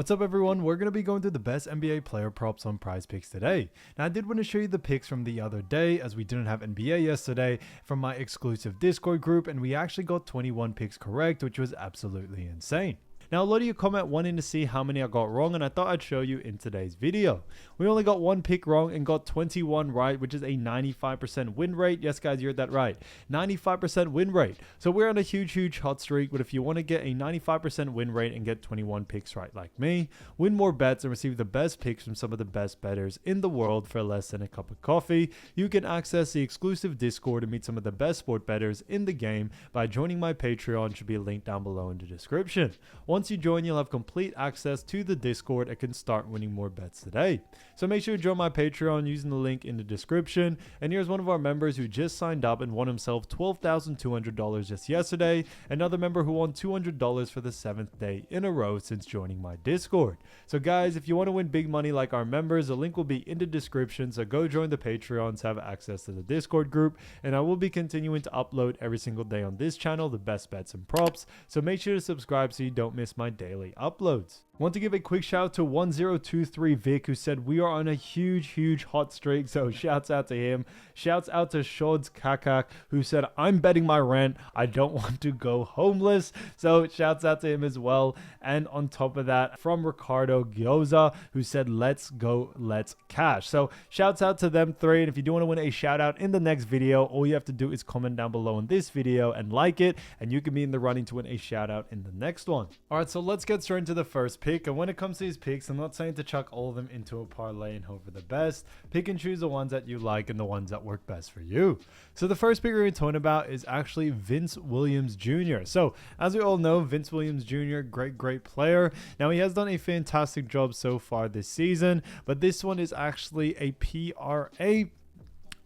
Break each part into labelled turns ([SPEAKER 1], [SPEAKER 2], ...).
[SPEAKER 1] What's up everyone, we're going to be going through the best NBA player props on Prizepicks today. Now I did want to show you the picks from the other day as we didn't have NBA yesterday from my exclusive Discord group, and we actually got 21 picks correct, which was absolutely insane. Now a lot of you comment wanting to see how many I got wrong, and I thought I'd show you in today's video. We only got one pick wrong and got 21 right, which is a 95% win rate. Yes guys, you heard that right, 95% win rate. So we're on a huge hot streak, but if you want to get a 95% win rate and get 21 picks right like me, win more bets and receive the best picks from some of the best bettors in the world for less than a cup of coffee, you can access the exclusive Discord and meet some of the best sport bettors in the game by joining my Patreon. Should be linked down below in the description. Once you join, you'll have complete access to the Discord and can start winning more bets today. So make sure to join my Patreon using the link in the description. And here's one of our members who just signed up and won himself $12,200 just yesterday. Another member who won $200 for the 7th day in a row since joining my Discord. So guys, if you want to win big money like our members, the link will be in the description. So go join the Patreons, have access to the Discord group, and I will be continuing to upload every single day on this channel the best bets and props. So make sure to subscribe so you don't miss my daily uploads. Want to give a quick shout out to 1023 Vic, who said we are on a huge hot streak, so shouts out to him. Shouts out to Shods Kakak, who said I'm betting my rent, I don't want to go homeless, so shouts out to him as well. And on top of that, from Ricardo Gyoza, who said let's go, let's cash. So shouts out to them three, and if you do want to win a shout out in the next video, all you have to do is comment down below in this video and like it, and you can be in the running to win a shout out in the next one. Alright, so let's get straight into the first pick. And when it comes to these picks, I'm not saying to chuck all of them into a parlay and hope for the best. Pick and choose the ones that you like and the ones that work best for you. So the first pick we're going to talk about is actually Vince Williams Jr. So as we all know, Vince Williams Jr., great player. Now he has done a fantastic job so far this season, but this one is actually a PRA.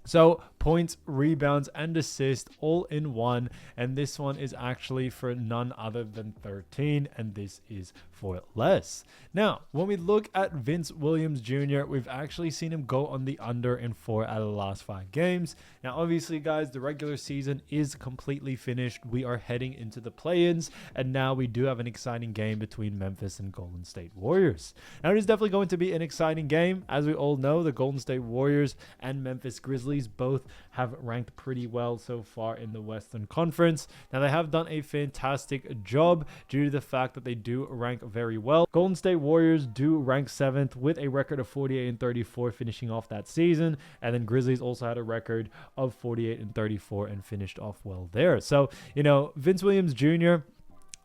[SPEAKER 1] So points, rebounds, and assists all in one, and this one is actually for none other than 13, and this is for less. Now when we look at Vince Williams Jr., we've actually seen him go on the under in 4 out of the last 5 games. Now obviously guys, the regular season is completely finished. We are heading into the play-ins, and now we do have an exciting game between Memphis and Golden State Warriors. Now it is definitely going to be an exciting game. As we all know, the Golden State Warriors and Memphis Grizzlies both have ranked pretty well so far in the Western Conference. Now they have done a fantastic job due to the fact that they do rank very well. Golden State Warriors do rank 7th with a record of 48-34 finishing off that season, and then Grizzlies also had a record of 48-34 and finished off well there. So Vince Williams Jr.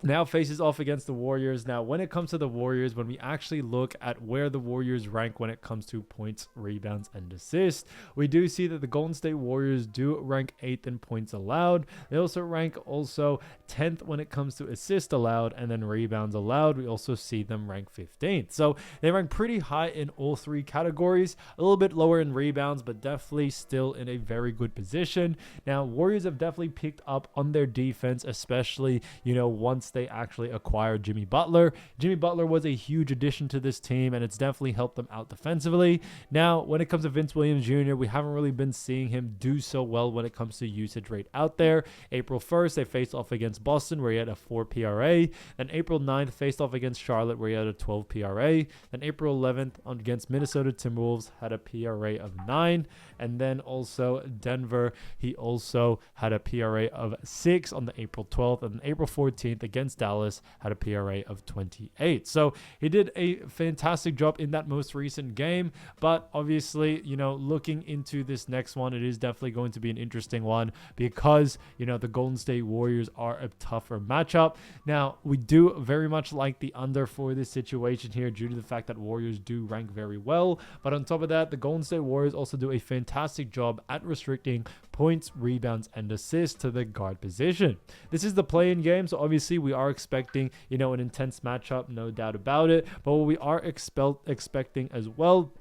[SPEAKER 1] now faces off against the Warriors. Now, when it comes to the Warriors, when we actually look at where the Warriors rank when it comes to points, rebounds, and assists, we do see that the Golden State Warriors do rank 8th in points allowed. They also rank 10th when it comes to assists allowed, and then rebounds allowed. We also see them rank 15th. So they rank pretty high in all 3 categories, a little bit lower in rebounds, but definitely still in a very good position. Now, Warriors have definitely picked up on their defense, especially, once they actually acquired Jimmy Butler. Jimmy Butler was a huge addition to this team, and it's definitely helped them out defensively. Now, when it comes to Vince Williams Jr., we haven't really been seeing him do so well when it comes to usage rate out there. April 1st, they faced off against Boston, where he had a 4 PRA. Then April 9th, faced off against Charlotte, where he had a 12 PRA. Then April 11th, against Minnesota Timberwolves, had a PRA of 9. And then also Denver, he also had a PRA of 6 on the April 12th. And then April 14th, against Dallas, had a PRA of 28. So he did a fantastic job in that most recent game, but obviously, looking into this next one, it is definitely going to be an interesting one because, the Golden State Warriors are a tougher matchup. Now, we do very much like the under for this situation here due to the fact that Warriors do rank very well, but on top of that, the Golden State Warriors also do a fantastic job at restricting points, rebounds, and assists to the guard position. This is the play-in game, so obviously we are expecting, an intense matchup, no doubt about it. But what we are expecting as well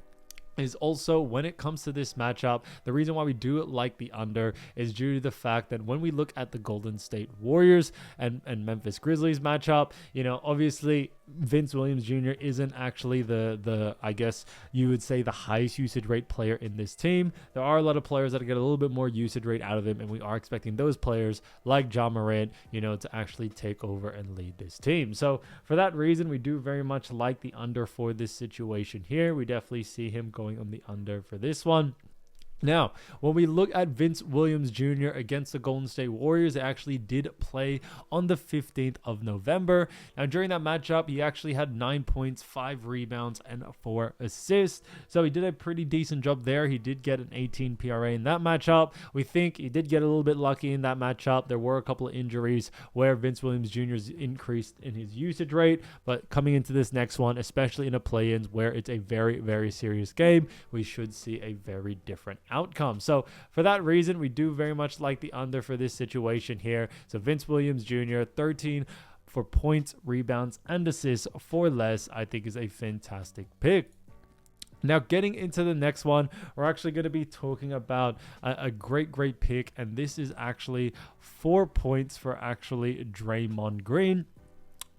[SPEAKER 1] is also when it comes to this matchup, the reason why we do like the under is due to the fact that when we look at the Golden State Warriors and Memphis Grizzlies matchup, obviously
[SPEAKER 2] Vince Williams Jr. isn't actually the I guess you would say the highest usage rate player in this team. There are a lot of players that get a little bit more usage rate out of him, and we are expecting those players like Ja Morant, to actually take over and lead this team. So for that reason, we do very much like the under for this situation here. We definitely see him going on the under for this one. Now, when we look at Vince Williams Jr. against the Golden State Warriors, they actually did play on the 15th of November. Now, during that matchup, he actually had 9 points, 5 rebounds, and 4 assists. So he did a pretty decent job there. He did get an 18 PRA in that matchup. We think he did get a little bit lucky in that matchup. There were a couple of injuries where Vince Williams Jr.'s increased in his usage rate. But coming into this next one, especially in a play-ins where it's a very, very serious game, we should see a very different outcome. So for that reason, we do very much like the under for this situation here. So Vince Williams Jr., 13 for points, rebounds, and assists for less, I think is a fantastic pick. Now, getting into the next one, we're actually going to be talking about a great pick, and this is actually 4 points for actually Draymond Green.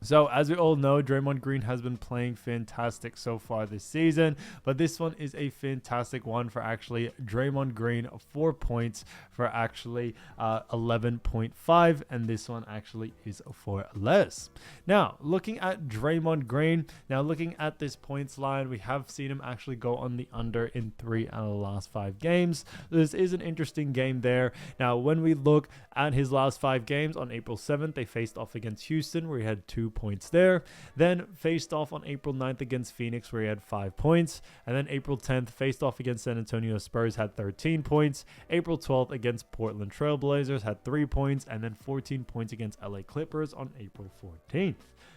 [SPEAKER 2] So, as we all know, Draymond Green has been playing fantastic so far this season, but this one is a fantastic one for actually Draymond Green, 4 points for actually 11.5, and this one actually is for less. Now, looking at Draymond Green, looking at this points line, we have seen him actually go on the under in 3 out of the last 5 games. This is an interesting game there. Now, when we look at his last 5 games, on April 7th, they faced off against Houston, where he had 2 points there. Then faced off on April 9th against Phoenix, where he had 5 points. And then April 10th faced off against San Antonio Spurs, had 13 points. April 12th against Portland Trail Blazers, had 3 points. And then 14 points against LA Clippers on April 14th.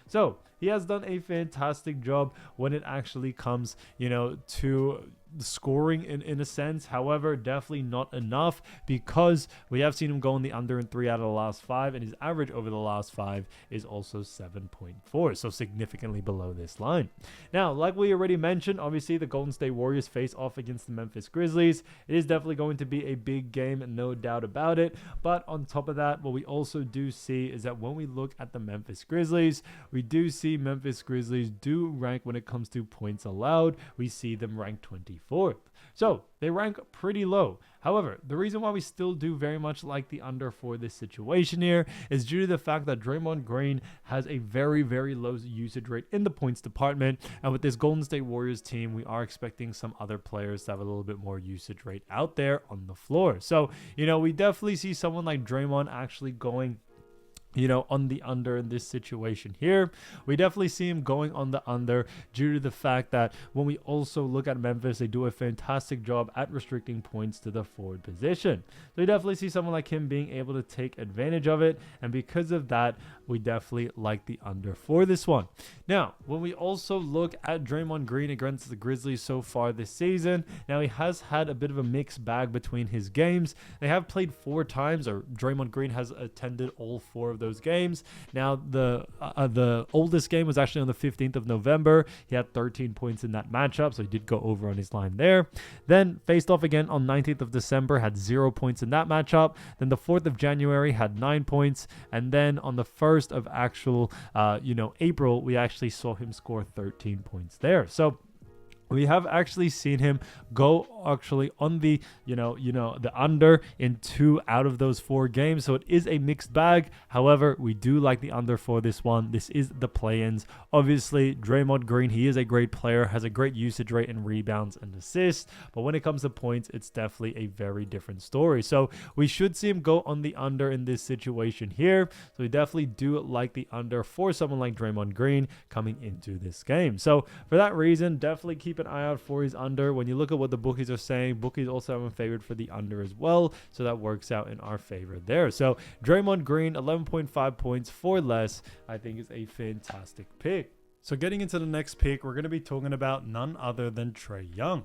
[SPEAKER 2] So he has done a fantastic job when it actually comes, to scoring in a sense. However, definitely not enough, because we have seen him go in the under in 3 out of the last 5, and his average over the last 5 is also 7.4, so significantly below this line. Now, like we already mentioned, obviously the Golden State Warriors face off against the Memphis Grizzlies. It is definitely going to be a big game, and no doubt about it. But on top of that, what we also do see is that when we look at the Memphis Grizzlies, we do see Memphis Grizzlies do rank when it comes to points allowed. We see them ranked 24th. So they rank pretty low. However, the reason why we still do very much like the under for this situation here is due to the fact that Draymond Green has a very, very low usage rate in the points department. And with this Golden State Warriors team, we are expecting some other players to have a little bit more usage rate out there on the floor. So, we definitely see someone like Draymond actually going on the under in this situation here. We definitely see him going on the under due to the fact that when we also look at Memphis, they do a fantastic job at restricting points to the forward position. So we definitely see someone like him being able to take advantage of it. And because of that, we definitely like the under for this one. Now, when we also look at Draymond Green against the Grizzlies so far this season, now he has had a bit of a mixed bag between his games. They have played 4 times, or Draymond Green has attended all 4 of those games. Now, the oldest game was actually on the 15th of November. He had 13 points in that matchup, so he did go over on his line there. Then faced off again on 19th of December, had 0 points in that matchup. Then the 4th of January had 9 points, and then on the 1st of actual April, we actually saw him score 13 points there. So we have actually seen him go actually on the, the under in 2 out of those 4 games. So it is a mixed bag. However, we do like the under for this one. This is the play-ins. Obviously, Draymond Green, he is a great player, has a great usage rate in rebounds and assists. But when it comes to points, it's definitely a very different story. So we should see him go on the under in this situation here. So we definitely do like the under for someone like Draymond Green coming into this game. So for that reason, definitely keep an eye out for his under. When you look at what the bookies are saying, bookies also have him favored for the under as well, so that works out in our favor there. So Draymond Green, 11.5 points for less, I think is a fantastic pick. So getting into the next pick, we're going to be talking about none other than Trey Young.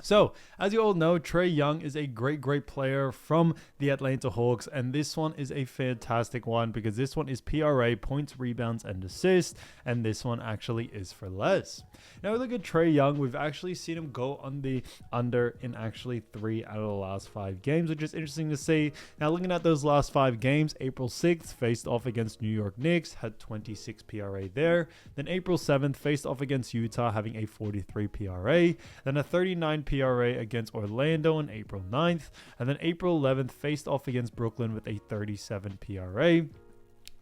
[SPEAKER 1] So, as you all know, Trey Young is a great player from the Atlanta Hawks, and this one is a fantastic one because this one is PRA, points, rebounds, and assists, and this one actually is for less. Now, we look at Trey Young. We've actually seen him go on the under in actually 3 out of the last 5 games, which is interesting to see. Now, looking at those last 5 games, April 6th faced off against New York Knicks, had 26 PRA there. Then April 7th faced off against Utah, having a 43 PRA. Then a 39 PRA against Orlando on April 9th, and then April 11th faced off against Brooklyn with a 37 PRA.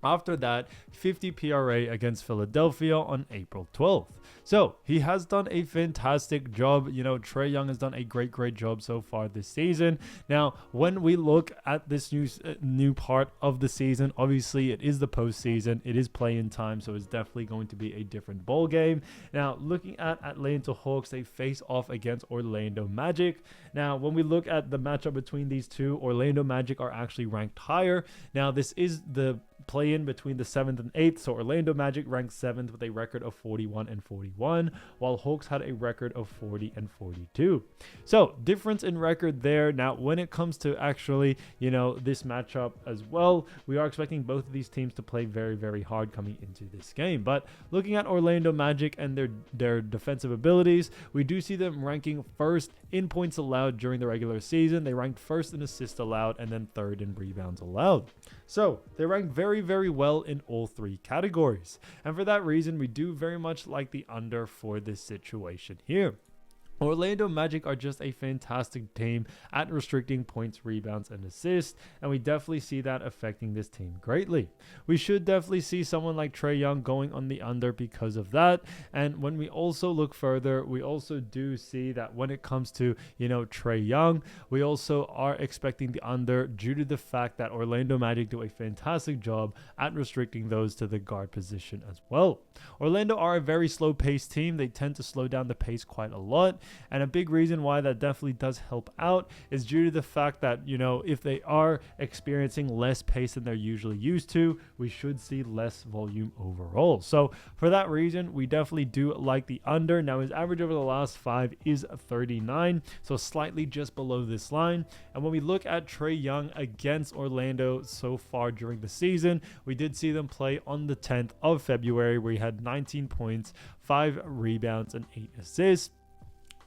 [SPEAKER 1] After that, 50 PRA against Philadelphia on April 12th. So he has done a fantastic job. You know, Trey Young has done a great job so far this season. Now, when we look at this new part of the season, obviously it is the postseason. It is play-in time, so it's definitely going to be a different ball game. Now, looking at Atlanta Hawks, they face off against Orlando Magic. Now, when we look at the matchup between these two, Orlando Magic are actually ranked higher. Now, this is the play-in between the 7th and 8th. So Orlando Magic ranked 7th with a record of 41 and 41, while Hawks had a record of 40 and 42. So difference in record there. Now, when it comes to actually, you know, this matchup as well, we are expecting both of these teams to play very hard coming into this game. But looking at Orlando Magic and their defensive abilities, we do see them ranking first in points allowed during the regular season. They ranked first in assists allowed and then third in rebounds allowed. So they rank very well in all 3 categories. And for that reason, we do very much like the under for this situation here. Orlando Magic are just a fantastic team at restricting points, rebounds, and assists, and we definitely see that affecting this team greatly. We should definitely see someone like Trey Young going on the under because of that. And when we also look further, we also do see that when it comes to, you know, Trey Young, we also are expecting the under due to the fact that Orlando Magic do a fantastic job at restricting those to the guard position as well. Orlando are a very slow-paced team. They tend to slow down the pace quite a lot. And a big reason why that definitely does help out is due to the fact that, you know, if they are experiencing less pace than they're usually used to, we should see less volume overall. So for that reason, we definitely do like the under. Now, his average over the last 5 is 39, so slightly just below this line. And when we look at Trey Young against Orlando so far during the season, we did see them play on the 10th of February, where he had 19 points, 5 rebounds, and 8 assists.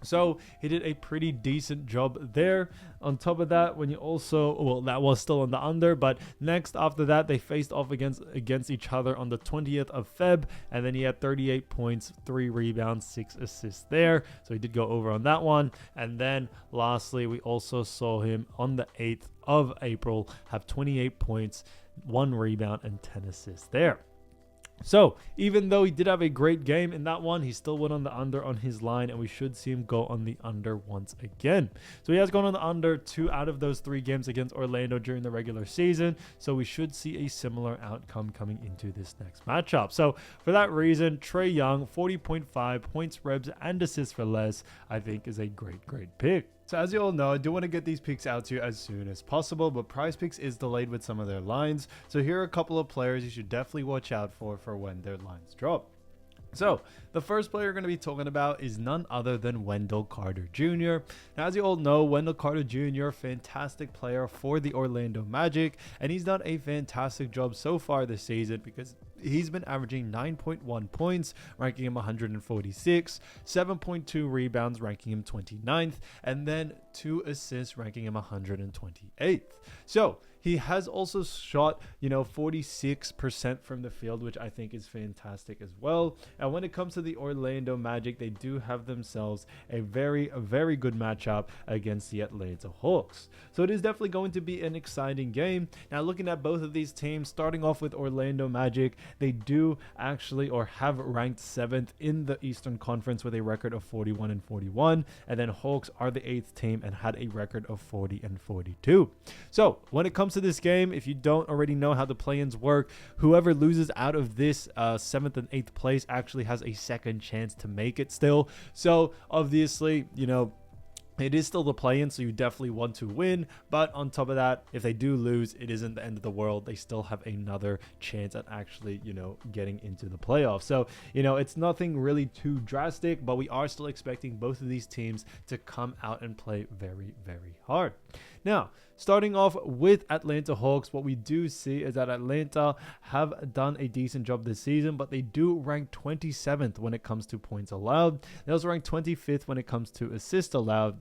[SPEAKER 1] So he did a pretty decent job there. On top of that, when you also, well, that was still on the under, but next after that, they faced off against each other on the 20th of Feb, and then he had 38 points, 3 rebounds, 6 assists there. So he did go over on that one. And then lastly, we also saw him on the 8th of April have 28 points, 1 rebound, and 10 assists there. So even though he did have a great game in that one, he still went on the under on his line, and we should see him go on the under once again. So he has gone on the under 2 out of those 3 games against Orlando during the regular season. So we should see a similar outcome coming into this next matchup. So for that reason, Trey Young, 40.5 points, rebs, and assists for less, I think is a great pick. So as you all know, I do want to get these picks out to you as soon as possible, but Prizepicks is delayed with some of their lines. So here are a couple of players you should definitely watch out for when their lines drop. So the first player we're going to be talking about is none other than Wendell Carter Jr. Now, as you all know, Wendell Carter Jr., fantastic player for the Orlando Magic, and he's done a fantastic job so far this season because he's been averaging 9.1 points, ranking him 146, 7.2 rebounds, ranking him 29th, and then 2 assists, ranking him 128th. So he has also shot, 46% from the field, which I think is fantastic as well. And when it comes to the Orlando Magic, they do have themselves a very good matchup against the Atlanta Hawks. So it is definitely going to be an exciting game. Now, looking at both of these teams, starting off with Orlando Magic, they do actually or have ranked 7th in the Eastern Conference with a record of 41 and 41. And then Hawks are the 8th team and had a record of 40 and 42. So when it comes to this game, if you don't already know how the play-ins work, whoever loses out of this 7th and 8th place actually has a second chance to make it still. So obviously,
[SPEAKER 2] It is still the play-in, so you definitely want to win. But on top of that, if they do lose, it isn't the end of the world. They still have another chance at actually, getting into the playoffs. So, it's nothing really too drastic, but we are still expecting both of these teams to come out and play very, very hard. Now, starting off with Atlanta Hawks, what we do see is that Atlanta have done a decent job this season, but they do rank 27th when it comes to points allowed. They also rank 25th when it comes to assists allowed.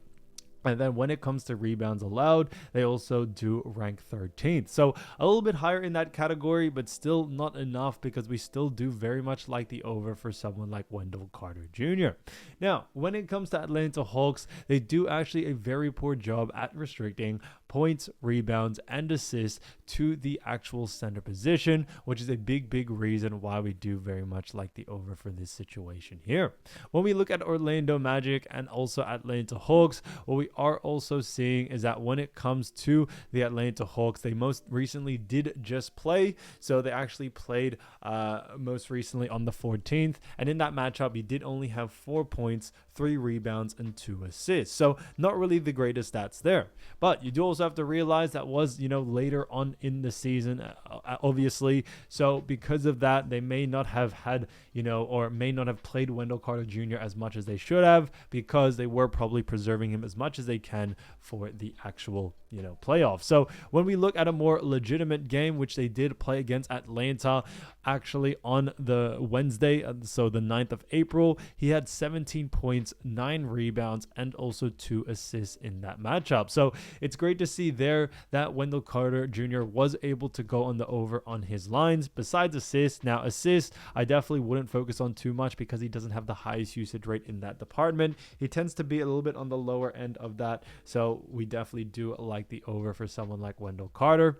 [SPEAKER 2] And then when it comes to rebounds allowed, they also do rank 13th. So a little bit higher in that category, but still not enough because we still do very much like the over for someone like Wendell Carter Jr. Now, when it comes to Atlanta Hawks, they do actually a very poor job at restricting points, rebounds, and assists to the actual center position, which is a big reason why we do very much like the over for this situation here. When we look at Orlando Magic and also Atlanta Hawks, what we are also seeing is that when it comes to the Atlanta Hawks, they most recently did just play. So they actually played most recently on the 14th. And in that matchup, he did only have 4 points, 3 rebounds, and 2 assists. So not really the greatest stats there. But you do also have to realize that was, later on in the season, obviously. So because of that, they may not have had, or may not have played Wendell Carter Jr. as much as they should have, because they were probably preserving him as much as they can for the actual playoffs. So when we look at a more legitimate game, which they did play against Atlanta actually on the Wednesday, so the 9th of April, he had 17 points, 9 rebounds, and also 2 assists in that matchup. So it's great to see there that Wendell Carter Jr. was able to go on the over on his lines. Besides assists, now assists, I definitely wouldn't focus on too much because he doesn't have the highest usage rate in that department. He tends to be a little bit on the lower end of that. So we definitely do like the over for someone like Wendell Carter.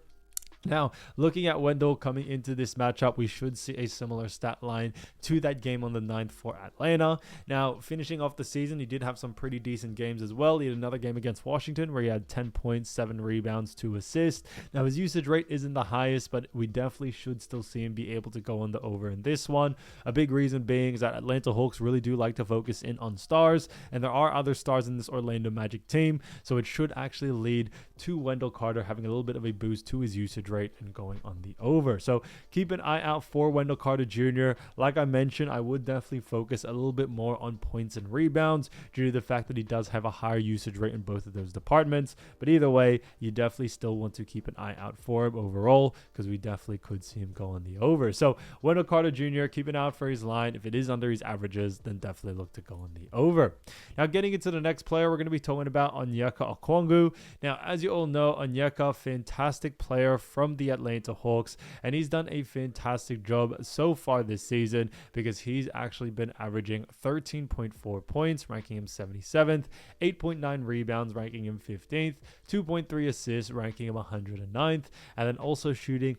[SPEAKER 2] Now, looking at Wendell coming into this matchup, we should see a similar stat line to that game on the 9th for Atlanta. Now, finishing off the season, he did have some pretty decent games as well. He had another game against Washington where he had 10 points, 7 rebounds, 2 assists. Now, his usage rate isn't the highest, but we definitely should still see him be able to go on the over in this one. A big reason being is that Atlanta Hawks really do like to focus in on stars, and there are other stars in this Orlando Magic team, so it should actually lead to Wendell Carter having a little bit of a boost to his usage rate and going on the over. So keep an eye out for Wendell Carter Jr. Like I mentioned, I would definitely focus a little bit more on points and rebounds due to the fact that he does have a higher usage rate in both of those departments. But either way, you definitely still want to keep an eye out for him overall because we definitely could see him go on the over. So Wendell Carter Jr., keep an eye out for his line. If it is under his averages, then definitely look to go on the over. Now getting into the next player, we're going to be talking about Onyeka Okongwu. Now, as you all know, Onyeka, fantastic player from the Atlanta Hawks, and he's done a fantastic job so far this season because he's actually been averaging 13.4 points, ranking him 77th, 8.9 rebounds, ranking him 15th, 2.3 assists, ranking him 109th, and then also shooting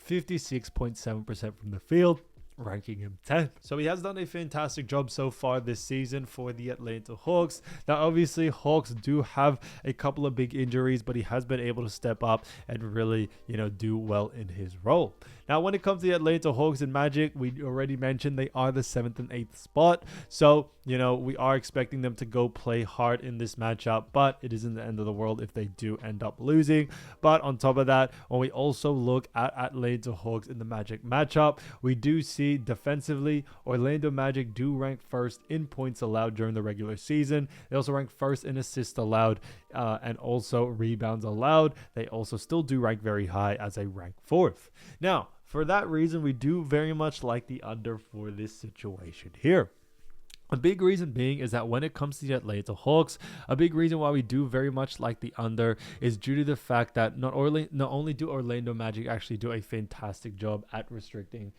[SPEAKER 2] 56.7% from the field, ranking him 10th. So he has done a fantastic job so far this season for the Atlanta Hawks. Now, obviously, Hawks do have a couple of big injuries, but he has been able to step up and really, do well in his role. Now, when it comes to the Atlanta Hawks and Magic, we already mentioned they are the 7th and 8th spot. So, we are expecting them to go play hard in this matchup, but it isn't the end of the world if they do end up losing. But on top of that, when we also look at Atlanta Hawks in the Magic matchup, we do see defensively, Orlando Magic do rank first in points allowed during the regular season. They also rank first in assists allowed and also rebounds allowed. They also still do rank very high as they rank 4th. Now, for that reason, we do very much like the under for this situation here. A big reason being is that when it comes to the Atlanta Hawks, a big reason why we do very much like the under is due to the fact that not only do Orlando Magic actually do a fantastic job at restricting,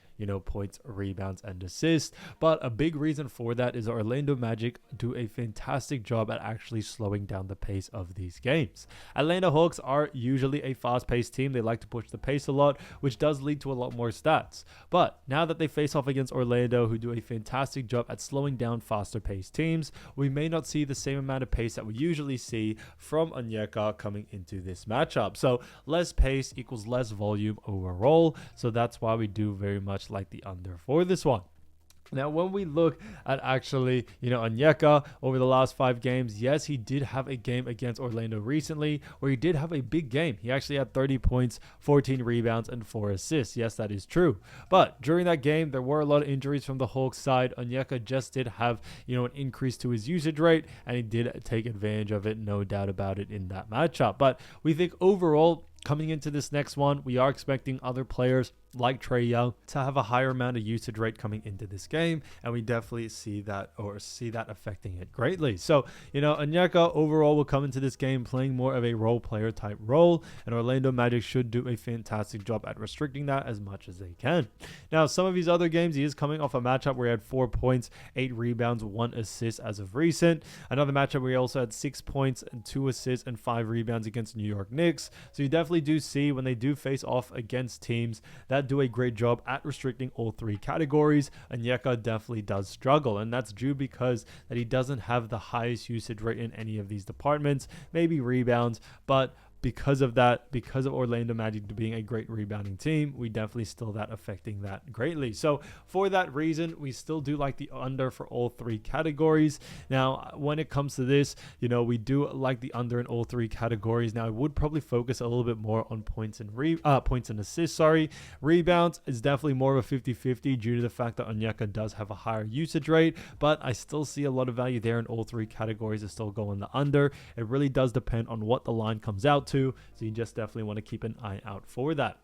[SPEAKER 2] points, rebounds, and assists, but a big reason for that is Orlando Magic do a fantastic job at actually slowing down the pace of these games. Atlanta Hawks are usually a fast-paced team. They like to push the pace a lot, which does lead to a lot more stats. But now that they face off against Orlando, who do a fantastic job at slowing down faster paced teams, we may not see the same amount of pace that we usually see from Onyeka coming into this matchup. So less pace equals less volume overall. So that's why we do very much like the under for this one. Now, when we look at actually, Onyeka over the last 5 games, yes, he did have a game against Orlando recently where he did have a big game. He actually had 30 points, 14 rebounds, and 4 assists. Yes, that is true. But during that game, there were a lot of injuries from the Hawks side. Onyeka just did have, an increase to his usage rate, and he did take advantage of it, no doubt about it, in that matchup. But we think overall, coming into this next one, we are expecting other players like Trey Young to have a higher amount of usage rate coming into this game, and we definitely see that affecting it greatly. So, Onyeka overall will come into this game playing more of a role player type role, and Orlando Magic should do a fantastic job at restricting that as much as they can. Now, some of these other games, he is coming off a matchup where he had 4 points, 8 rebounds, 1 assist as of recent. Another matchup where he also had 6 points and 2 assists and 5 rebounds against New York Knicks. So you definitely do see when they do face off against teams that do a great job at restricting all 3 categories, Onyeka definitely does struggle, and that's due because that he doesn't have the highest usage rate in any of these departments, maybe rebounds, but because of Orlando Magic being a great rebounding team, we definitely still that affecting that greatly. So for that reason, we still do like the under for all 3 categories. Now, when it comes to this, we do like the under in all 3 categories. Now, I would probably focus a little bit more on points and assists. Rebounds is definitely more of a 50-50 due to the fact that Onyeka does have a higher usage rate, but I still see a lot of value there in all 3 categories to still go on the under. It really does depend on what the line comes out to, so you just definitely want to keep an eye out for that.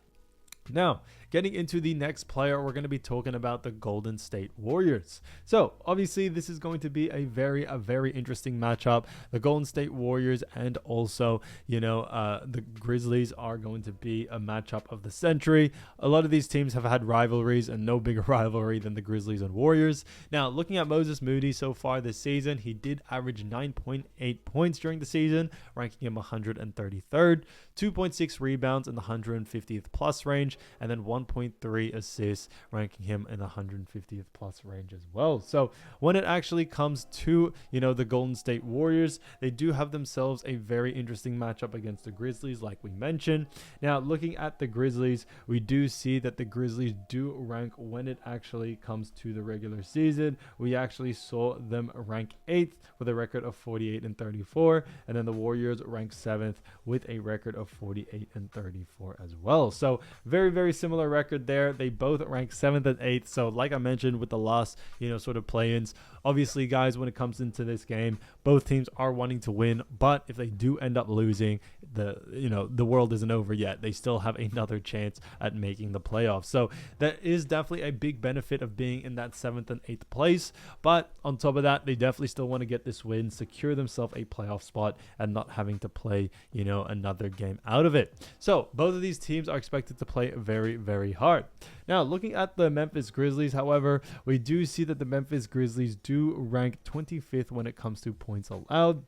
[SPEAKER 2] Now, getting into the next player, we're going to be talking about the Golden State Warriors. So, obviously, this is going to be a very interesting matchup. The Golden State Warriors and also, the Grizzlies are going to be a matchup of the century. A lot of these teams have had rivalries, and no bigger rivalry than the Grizzlies and Warriors. Now, looking at Moses Moody so far this season, he did average 9.8 points during the season, ranking him 133rd, 2.6 rebounds in the 150th plus range, and then 1.3 assists, ranking him in the 150th plus range as well. So when it actually comes to, the Golden State Warriors, they do have themselves a very interesting matchup against the Grizzlies, like we mentioned. Now, looking at the Grizzlies, we do see that the Grizzlies do rank when it actually comes to the regular season. We actually saw them rank 8th with a record of 48-34, and then the Warriors rank 7th with a record of 48-34 as well. So very similar record there. They both rank 7th and 8th. So like I mentioned with the last, sort of play-ins, obviously, guys, when it comes into this game, both teams are wanting to win, but if they do end up losing, the world isn't over yet. They still have another chance at making the playoffs. So that is definitely a big benefit of being in that 7th and 8th place. But on top of that, they definitely still want to get this win, secure themselves a playoff spot, and not having to play, another game out of it. So both of these teams are expected to play very hard. Now, looking at the Memphis Grizzlies, however, we do see that the Memphis Grizzlies do rank 25th when it comes to points allowed.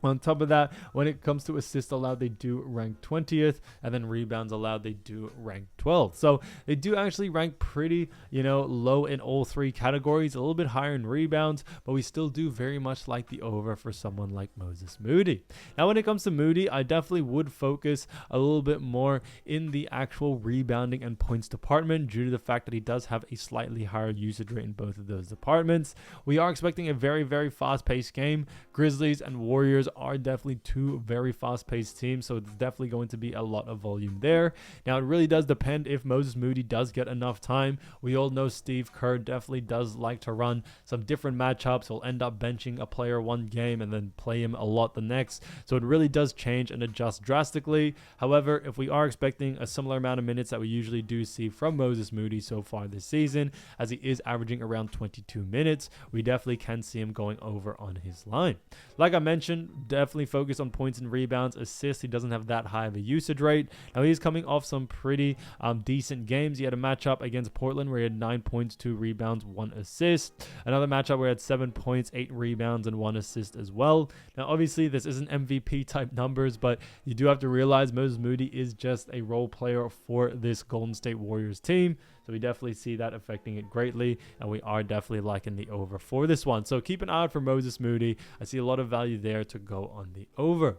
[SPEAKER 2] On top of that, when it comes to assists allowed, they do rank 20th, and then rebounds allowed, they do rank 12th. So they do actually rank pretty, low in all 3 categories, a little bit higher in rebounds, but we still do very much like the over for someone like Moses Moody. Now, when it comes to Moody, I definitely would focus a little bit more in the actual rebounding and points department due to the fact that he does have a slightly higher usage rate in both of those departments. We are expecting a very fast-paced game. Grizzlies and Warriors are definitely 2 very fast-paced teams, so it's definitely going to be a lot of volume there. Now, it really does depend if Moses Moody does get enough time. We all know Steve Kerr definitely does like to run some different matchups. He'll end up benching a player one game and then play him a lot the next, so it really does change and adjust drastically. However, if we are expecting a similar amount of minutes that we usually do see from Moses Moody so far this season, as he is averaging around 22 minutes, we definitely can see him going over on his line. Like I mentioned, definitely focus on points and rebounds. Assists, he doesn't have that high of a usage rate. Now, he's coming off some pretty decent games. He had a matchup against Portland where he had 9 points, 2 rebounds, 1 assist. Another matchup where he had 7 points, 8 rebounds, and 1 assist as well. Now, obviously, this isn't MVP type numbers, but you do have to realize Moses Moody is just a role player for this Golden State Warriors team. So we definitely see that affecting it greatly, and we are definitely liking the over for this one. So keep an eye out for Moses Moody. I see a lot of value there to go on the over.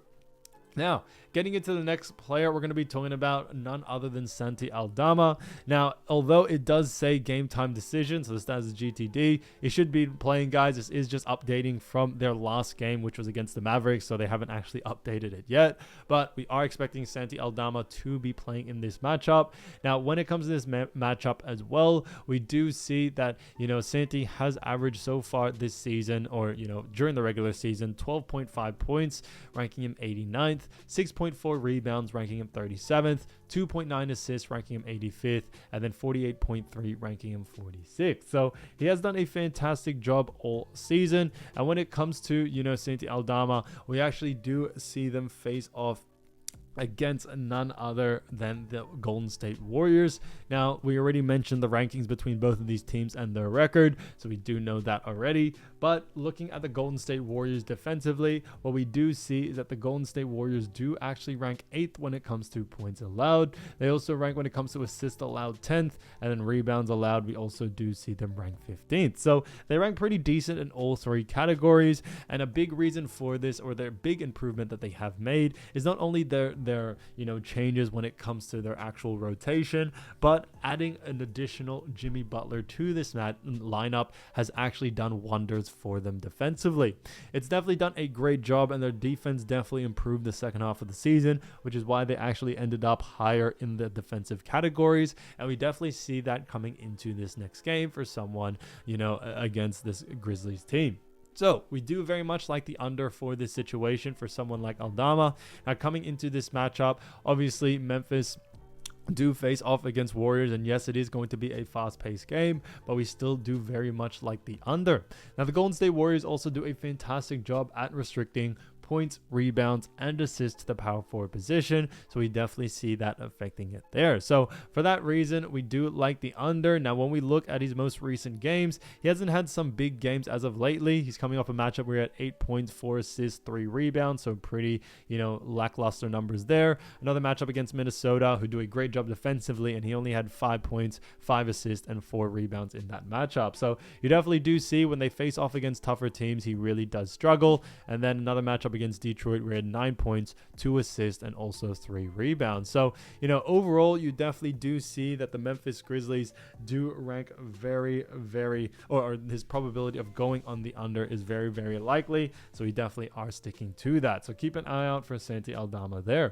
[SPEAKER 2] Now, getting into the next player, we're going to be talking about none other than Santi Aldama. Now, although it does say game time decision, so this is GTD, it should be playing, guys. This is just updating from their last game, which was against the Mavericks, so they haven't actually updated it yet. But we are expecting Santi Aldama to be playing in this matchup. Now, when it comes to this matchup as well, we do see that, Santi has averaged so far this season, or, during the regular season, 12.5 points, ranking him 89th. 6.4 rebounds, ranking him 37th, 2.9 assists, ranking him 85th, and then 48.3, ranking him 46th. So he has done a fantastic job all season. And when it comes to, Santi Aldama, we actually do see them face off against none other than the Golden State Warriors. Now, we already mentioned the rankings between both of these teams and their record, so we do know that already. But looking at the Golden State Warriors defensively, what we do see is that the Golden State Warriors do actually rank 8th when it comes to points allowed. They also rank when it comes to assists allowed 10th, and then rebounds allowed, we also do see them rank 15th. So they rank pretty decent in all three categories, and a big reason for this, or their big improvement that they have made, is not only their changes when it comes to their actual rotation, but adding an additional Jimmy Butler to this lineup has actually done wonders for them defensively. It's definitely done a great job, and their defense definitely improved the second half of the season, which is why they actually ended up higher in the defensive categories, and we definitely see that coming into this next game for someone, against this Grizzlies team. So we do very much like the under for this situation for someone like Aldama. Now, coming into this matchup, obviously Memphis do face off against Warriors, and yes, it is going to be a fast-paced game, but we still do very much like the under. Now, the Golden State Warriors also do a fantastic job at restricting points, rebounds, and assists to the power forward position, so we definitely see that affecting it there. So for that reason, we do like the under. Now, when we look at his most recent games, he hasn't had some big games as of lately. He's coming off a matchup where he had 8 points, 4 assists, 3 rebounds, so pretty, lackluster numbers there. Another matchup against Minnesota, who do a great job defensively, and he only had 5 points, 5 assists, and 4 rebounds in that matchup. So you definitely do see when they face off against tougher teams, he really does struggle. And then another matchup against Detroit, we had 9 points, 2 assists, and also 3 rebounds. So, overall, you definitely do see that the Memphis Grizzlies do rank very, very, or his probability of going on the under is very, very likely. So we definitely are sticking to that. So keep an eye out for Santi Aldama there.